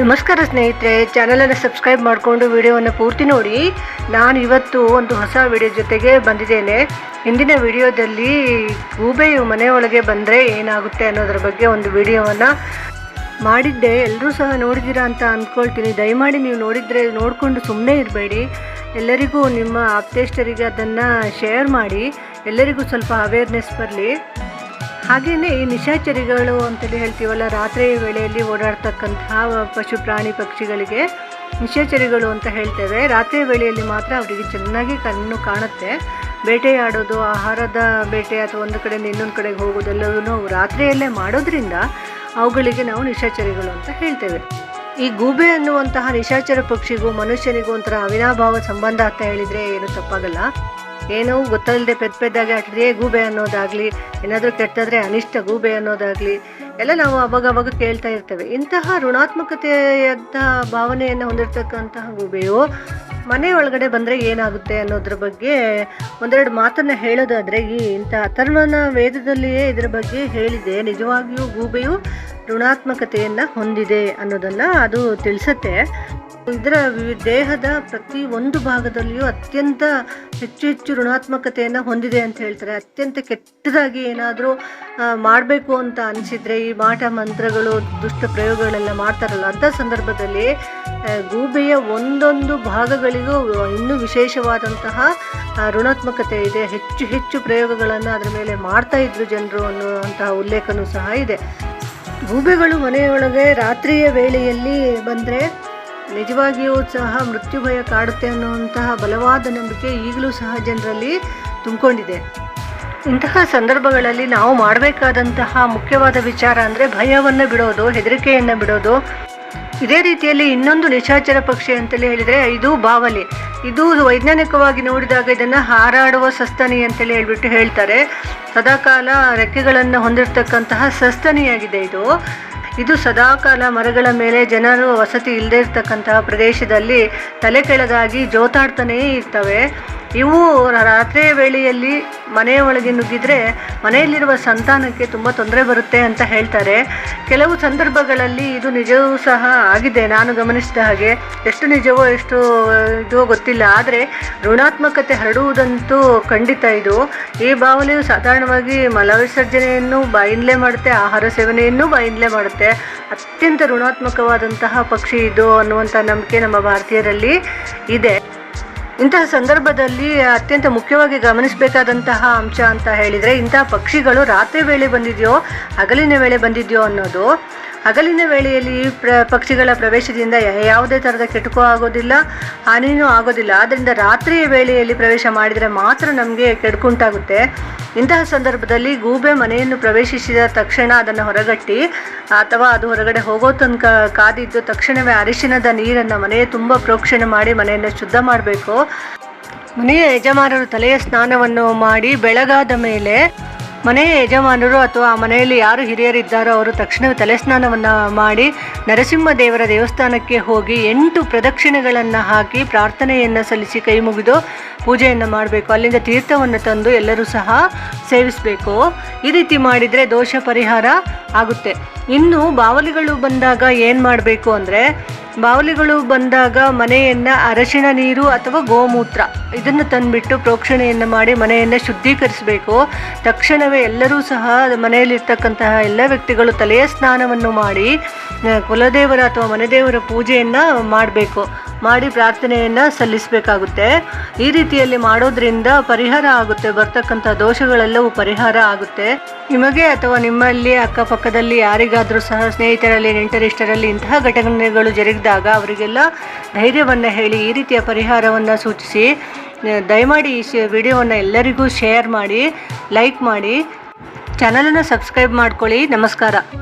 ನಮಸ್ಕಾರ ಸ್ನೇಹಿತರೆ, ಚಾನಲನ್ನು ಸಬ್ಸ್ಕ್ರೈಬ್ ಮಾಡಿಕೊಂಡು ವಿಡಿಯೋವನ್ನು ಪೂರ್ತಿ ನೋಡಿ. ನಾನು ಇವತ್ತು ಒಂದು ಹೊಸ ವಿಡಿಯೋ ಜೊತೆಗೆ ಬಂದಿದ್ದೇನೆ. ಹಿಂದಿನ ವಿಡಿಯೋದಲ್ಲಿ ಗೂಬೆಯು ಮನೆಯೊಳಗೆ ಬಂದರೆ ಏನಾಗುತ್ತೆ ಅನ್ನೋದ್ರ ಬಗ್ಗೆ ಒಂದು ವಿಡಿಯೋವನ್ನು ಮಾಡಿದ್ದೆ. ಎಲ್ಲರೂ ಸಹ ನೋಡಿದ್ದೀರಾ ಅಂತ ಅಂದ್ಕೊಳ್ತೀನಿ. ದಯಮಾಡಿ ನೀವು ನೋಡಿಕೊಂಡು ಸುಮ್ಮನೆ ಇರಬೇಡಿ. ಎಲ್ಲರಿಗೂ ನಿಮ್ಮ ಆಪ್ತೇಷ್ಟರಿಗೆ ಅದನ್ನು ಶೇರ್ ಮಾಡಿ, ಎಲ್ಲರಿಗೂ ಸ್ವಲ್ಪ ಅವೇರ್ನೆಸ್ ಬರಲಿ. ಹಾಗೆಯೇ ಈ ನಿಶಾಚರಿಗಳು ಅಂತೇಳಿ ಹೇಳ್ತೀವಲ್ಲ, ರಾತ್ರಿಯ ವೇಳೆಯಲ್ಲಿ ಓಡಾಡ್ತಕ್ಕಂತಹ ಪಶು ಪ್ರಾಣಿ ಪಕ್ಷಿಗಳಿಗೆ ನಿಶಾಚರಿಗಳು ಅಂತ ಹೇಳ್ತೇವೆ. ರಾತ್ರಿಯ ವೇಳೆಯಲ್ಲಿ ಮಾತ್ರ ಅವರಿಗೆ ಚೆನ್ನಾಗಿ ಕಣ್ಣು ಕಾಣುತ್ತೆ. ಬೇಟೆಯಾಡೋದು, ಆಹಾರದ ಬೇಟೆ ಅಥವಾ ಒಂದು ಕಡೆಯಿಂದ ಇನ್ನೊಂದು ಕಡೆಗೆ ಹೋಗೋದೆಲ್ಲವೂ ರಾತ್ರಿಯಲ್ಲೇ ಮಾಡೋದ್ರಿಂದ ಅವುಗಳಿಗೆ ನಾವು ನಿಶಾಚರಿಗಳು ಅಂತ ಹೇಳ್ತೇವೆ. ಈ ಗೂಬೆ ಅನ್ನುವಂತಹ ನಿಶಾಚರ ಪಕ್ಷಿಗೂ ಮನುಷ್ಯನಿಗೂ ಒಂಥರ ಅವಿನಾಭಾವ ಸಂಬಂಧ ಅಂತ ಹೇಳಿದರೆ ಏನು ತಪ್ಪಾಗಲ್ಲ. ಏನೋ ಗೊತ್ತಲ್ಲದೆ ಪೆದ್ದಾಗಿ ಆಟಿದ್ರೆ ಗೂಬೆ ಅನ್ನೋದಾಗಲಿ, ಏನಾದರೂ ಕೆಟ್ಟದ್ರೆ ಅನಿಷ್ಟ ಗೂಬೆ ಅನ್ನೋದಾಗಲಿ ಎಲ್ಲ ನಾವು ಅವಾಗ ಕೇಳ್ತಾ ಇರ್ತೇವೆ. ಇಂತಹ ಋಣಾತ್ಮಕತೆಯಾದ ಭಾವನೆಯನ್ನು ಹೊಂದಿರತಕ್ಕಂತಹ ಗೂಬೆಯು ಮನೆ ಒಳಗಡೆ ಬಂದರೆ ಏನಾಗುತ್ತೆ ಅನ್ನೋದ್ರ ಬಗ್ಗೆ ಒಂದೆರಡು ಮಾತನ್ನು ಹೇಳೋದಾದರೆ, ಇಂಥ ಅಥರ್ವಣ ವೇದದಲ್ಲಿಯೇ ಇದರ ಬಗ್ಗೆ ಹೇಳಿದೆ. ನಿಜವಾಗಿಯೂ ಗೂಬೆಯು ಋಣಾತ್ಮಕತೆಯನ್ನು ಹೊಂದಿದೆ ಅನ್ನೋದನ್ನು ಅದು ತಿಳಿಸುತ್ತೆ. ಇದರ ದೇಹದ ಪ್ರತಿ ಒಂದು ಭಾಗದಲ್ಲಿಯೂ ಅತ್ಯಂತ ಹೆಚ್ಚು ಋಣಾತ್ಮಕತೆಯನ್ನು ಹೊಂದಿದೆ ಅಂತ ಹೇಳ್ತಾರೆ. ಅತ್ಯಂತ ಕೆಟ್ಟದಾಗಿ ಏನಾದರೂ ಮಾಡಬೇಕು ಅಂತ ಅನಿಸಿದರೆ, ಈ ಮಾಟ ಮಂತ್ರಗಳು ದುಷ್ಟ ಪ್ರಯೋಗಗಳೆಲ್ಲ ಮಾಡ್ತಾರಲ್ಲ, ಅಂಥ ಸಂದರ್ಭದಲ್ಲಿ ಗೂಬೆಯ ಒಂದೊಂದು ಭಾಗಗಳಿಗೂ ಇನ್ನೂ ವಿಶೇಷವಾದಂತಹ ಋಣಾತ್ಮಕತೆ ಇದೆ. ಹೆಚ್ಚು ಪ್ರಯೋಗಗಳನ್ನು ಅದರ ಮೇಲೆ ಮಾಡ್ತಾ ಇದ್ರು ಜನರು ಅನ್ನುವಂತಹ ಉಲ್ಲೇಖನೂ ಸಹ ಇದೆ. ಗೂಬೆಗಳು ಮನೆಯೊಳಗೆ ರಾತ್ರಿಯ ವೇಳೆಯಲ್ಲಿ ಬಂದರೆ ನಿಜವಾಗಿಯೂ ಸಹ ಮೃತ್ಯು ಭಯ ಕಾಡುತ್ತೆ ಅನ್ನುವಂತಹ ಬಲವಾದ ನಂಬಿಕೆ ಈಗಲೂ ಸಹ ಜನರಲ್ಲಿ ತುಂಬಿಕೊಂಡಿದೆ. ಇಂತಹ ಸಂದರ್ಭಗಳಲ್ಲಿ ನಾವು ಮಾಡಬೇಕಾದಂತಹ ಮುಖ್ಯವಾದ ವಿಚಾರ ಅಂದರೆ ಭಯವನ್ನು ಬಿಡೋದು, ಹೆದರಿಕೆಯನ್ನು ಬಿಡೋದು. ಇದೇ ರೀತಿಯಲ್ಲಿ ಇನ್ನೊಂದು ನಿಶಾಚರ ಪಕ್ಷಿ ಅಂತಲೇ ಹೇಳಿದರೆ ಇದು ಬಾವಲಿ. ಇದು ವೈಜ್ಞಾನಿಕವಾಗಿ ನೋಡಿದಾಗ ಇದನ್ನು ಹಾರಾಡುವ ಸಸ್ತನಿ ಅಂತೇಳಿ ಹೇಳ್ತಾರೆ. ಸದಾಕಾಲ ರೆಕ್ಕೆಗಳನ್ನು ಹೊಂದಿರತಕ್ಕಂತಹ ಸಸ್ತನಿಯಾಗಿದೆ ಇದು ಸದಾಕಾಲ ಮರಗಳ ಮೇಲೆ ಜನರು ವಸತಿ ಇಲ್ಲದೇ ಇರತಕ್ಕಂತಹ ಪ್ರದೇಶದಲ್ಲಿ ತಲೆ ಕೆಳಗಾಗಿ ಜೋತಾಡ್ತಾನೇ ಇರ್ತವೆ. ಇವು ರಾತ್ರಿಯ ವೇಳೆಯಲ್ಲಿ ಮನೆಯ ಒಳಗೆ ನುಗ್ಗಿದ್ರೆ ಮನೆಯಲ್ಲಿರುವ ಸಂತಾನಕ್ಕೆ ತುಂಬ ತೊಂದರೆ ಬರುತ್ತೆ ಅಂತ ಹೇಳ್ತಾರೆ. ಕೆಲವು ಸಂದರ್ಭಗಳಲ್ಲಿ ಇದು ನಿಜವೂ ಸಹ ಆಗಿದೆ, ನಾನು ಗಮನಿಸಿದ ಹಾಗೆ. ಎಷ್ಟು ನಿಜವೋ ಎಷ್ಟು ಇದೋ ಗೊತ್ತಿಲ್ಲ, ಆದರೆ ಋಣಾತ್ಮಕತೆ ಹರಡುವುದಂತೂ ಖಂಡಿತ ಇದು. ಈ ಬಾವಲಿಯು ಸಾಧಾರಣವಾಗಿ ಮಲವಿಸರ್ಜನೆಯನ್ನು ಬಾಯಿಂದಲೇ ಮಾಡುತ್ತೆ, ಆಹಾರ ಸೇವನೆಯನ್ನು ಬಾಯಿಂದಲೇ ಮಾಡುತ್ತೆ. ಅತ್ಯಂತ ಋಣಾತ್ಮಕವಾದಂತಹ ಪಕ್ಷಿ ಇದು ಅನ್ನುವಂಥ ನಂಬಿಕೆ ನಮ್ಮ ಭಾರತೀಯರಲ್ಲಿ ಇದೆ. ಇಂತಹ ಸಂದರ್ಭದಲ್ಲಿ ಅತ್ಯಂತ ಮುಖ್ಯವಾಗಿ ಗಮನಿಸಬೇಕಾದಂತಹ ಅಂಶ ಅಂತ ಹೇಳಿದರೆ, ಇಂತಹ ಪಕ್ಷಿಗಳು ರಾತ್ರಿ ವೇಳೆ ಬಂದಿದೆಯೋ ಹಗಲಿನ ವೇಳೆ ಬಂದಿದೆಯೋ ಅನ್ನೋದು. ಹಗಲಿನ ವೇಳೆಯಲ್ಲಿ ಪಕ್ಷಿಗಳ ಪ್ರವೇಶದಿಂದ ಯಾವುದೇ ಥರದ ಕೆಟುಕು ಆಗೋದಿಲ್ಲ, ಹಾನಿಯೂ ಆಗೋದಿಲ್ಲ. ಆದ್ದರಿಂದ ರಾತ್ರಿಯ ವೇಳೆಯಲ್ಲಿ ಪ್ರವೇಶ ಮಾಡಿದರೆ ಮಾತ್ರ ನಮಗೆ ಕೆಡುಕುಂಟಾಗುತ್ತೆ. ಇಂತಹ ಸಂದರ್ಭದಲ್ಲಿ ಗೂಬೆ ಮನೆಯನ್ನು ಪ್ರವೇಶಿಸಿದ ತಕ್ಷಣ ಅದನ್ನು ಹೊರಗಟ್ಟಿ ಅಥವಾ ಅದು ಹೊರಗಡೆ ಹೋಗೋ ತನಕ ಕಾದಿದ್ದು ತಕ್ಷಣವೇ ಅರಿಶಿಣದ ನೀರನ್ನು ಮನೆಯ ತುಂಬ ಪ್ರೋಕ್ಷಣೆ ಮಾಡಿ ಮನೆಯನ್ನು ಶುದ್ಧ ಮಾಡಬೇಕು. ಮನೆಯ ಯಜಮಾನರು ತಲೆಯ ಸ್ನಾನವನ್ನು ಮಾಡಿ ಬೆಳಗಾದ ಮೇಲೆ ಮನೆಯ ಯಜಮಾನರು ಅಥವಾ ಮನೆಯಲ್ಲಿ ಯಾರು ಹಿರಿಯರಿದ್ದಾರೋ ಅವರು ತಕ್ಷಣವೇ ತಲೆ ಸ್ನಾನವನ್ನು ಮಾಡಿ ನರಸಿಂಹ ದೇವರ ದೇವಸ್ಥಾನಕ್ಕೆ ಹೋಗಿ 8 ಪ್ರದಕ್ಷಿಣೆಗಳನ್ನು ಹಾಕಿ ಪ್ರಾರ್ಥನೆಯನ್ನು ಸಲ್ಲಿಸಿ ಕೈ ಮುಗಿದು ಪೂಜೆಯನ್ನು ಮಾಡಬೇಕು. ಅಲ್ಲಿಂದ ತೀರ್ಥವನ್ನು ತಂದು ಎಲ್ಲರೂ ಸಹ ಸೇವಿಸಬೇಕು. ಈ ರೀತಿ ಮಾಡಿದರೆ ದೋಷ ಪರಿಹಾರ ಆಗುತ್ತೆ. ಇನ್ನು ಬಾವಲಿಗಳು ಬಂದಾಗ ಏನು ಮಾಡಬೇಕು ಅಂದರೆ, ಬಾವಲಿಗಳು ಬಂದಾಗ ಮನೆಯನ್ನು ಅರಶಿಣ ನೀರು ಅಥವಾ ಗೋಮೂತ್ರ ಇದನ್ನು ತಂದುಬಿಟ್ಟು ಪ್ರೋಕ್ಷಣೆಯನ್ನು ಮಾಡಿ ಮನೆಯನ್ನು ಶುದ್ಧೀಕರಿಸಬೇಕು. ತಕ್ಷಣವೇ ಎಲ್ಲರೂ ಸಹ ಮನೆಯಲ್ಲಿರ್ತಕ್ಕಂತಹ ಎಲ್ಲ ವ್ಯಕ್ತಿಗಳು ತಲೆಯ ಸ್ನಾನವನ್ನು ಮಾಡಿ ಕುಲದೇವರ ಅಥವಾ ಮನೆದೇವರ ಪೂಜೆಯನ್ನು ಮಾಡಿ ಪ್ರಾರ್ಥನೆಯನ್ನು ಸಲ್ಲಿಸಬೇಕಾಗುತ್ತೆ. ಈ ರೀತಿಯಲ್ಲಿ ಮಾಡೋದ್ರಿಂದ ಪರಿಹಾರ ಆಗುತ್ತೆ, ಬರ್ತಕ್ಕಂಥ ದೋಷಗಳೆಲ್ಲವೂ ಪರಿಹಾರ ಆಗುತ್ತೆ. ನಿಮಗೆ ಅಥವಾ ನಿಮ್ಮಲ್ಲಿ ಅಕ್ಕಪಕ್ಕದಲ್ಲಿ ಯಾರಿಗಾದರೂ ಸಹ ಸ್ನೇಹಿತರಲ್ಲಿ ನೆಂಟರಿಷ್ಟರಲ್ಲಿ ಇಂತಹ ಘಟನೆಗಳು ಜರುಗಿದಾಗ ಅವರಿಗೆಲ್ಲ ಧೈರ್ಯವನ್ನು ಹೇಳಿ ಈ ರೀತಿಯ ಪರಿಹಾರವನ್ನು ಸೂಚಿಸಿ. ದಯಮಾಡಿ ಈ ವಿಡಿಯೋವನ್ನು ಎಲ್ಲರಿಗೂ ಶೇರ್ ಮಾಡಿ, ಲೈಕ್ ಮಾಡಿ, ಚಾನಲನ್ನು ಸಬ್ಸ್ಕ್ರೈಬ್ ಮಾಡ್ಕೊಳ್ಳಿ. ನಮಸ್ಕಾರ.